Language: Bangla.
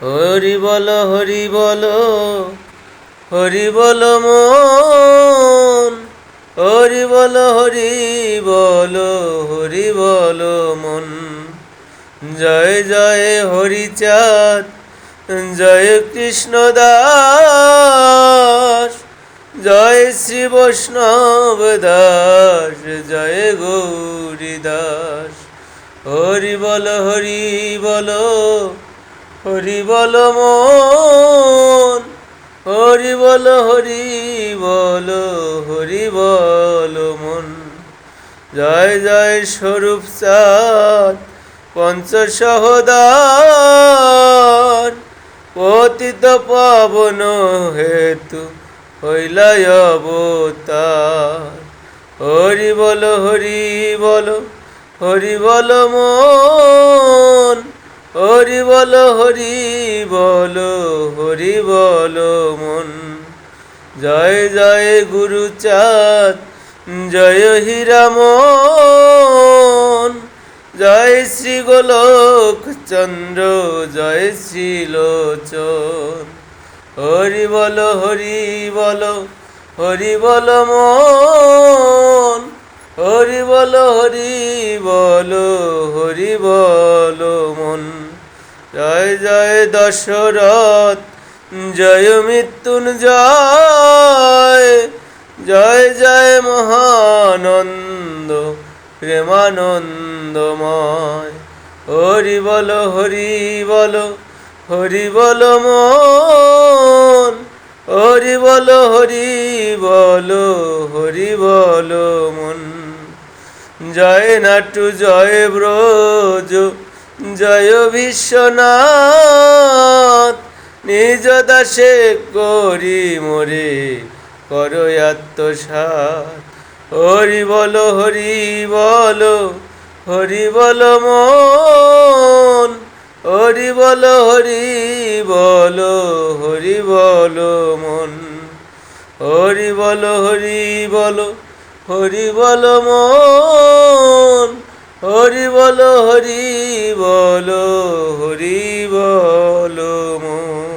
হরি বল হরি বল, হরি বল মন, হরি বল হরি বল, হরি বল মন। জয় জয় হরিচাঁদ, জয় কৃষ্ণ দাস, জয় শ্রী বৈষ্ণব দাস, জয় গৌরী দাস। হরি বল হরি বল, হরি বল মন, হরি বল হরি বল, হরি বল মন। জয় জয় স্বরূপ চাঁদ পঞ্চ সহদার, পতিত পাবন হেতু হইলাই অবতার। হরি বল হরি বল, হরি বল মন, হরি বল হরি বল, হরি বল মন। জয় জয় গুরুচাঁদ, জয় হীরামন, জয় শ্রী গোলক চন্দ্র, জয় শ্রী লোচন। হরি বল হরি বল, হরি বল মন, হরি বল হরি বল, হরি বল মন। জয় জয় দশরথ, জয় মৃত্যুঞ্জয়, জয় জয় মহানন্দ প্রেমানন্দময়। হরি বল হরি বল, হরি বল মন, হরি বল হরি বল, হরি বল মন। জয় নাটু জয় ব্রজ, জয় বিশ্বনাথ, নিজ দাসে করি মোরে করো আত্মসাৎ। হরি বল হরি বল, হরি বল মন, হরি বল হরি বল, হরি বল মন। হরি বল হরি বল, হরি বল মন, হরি বল হরি বল, হরি বল মন।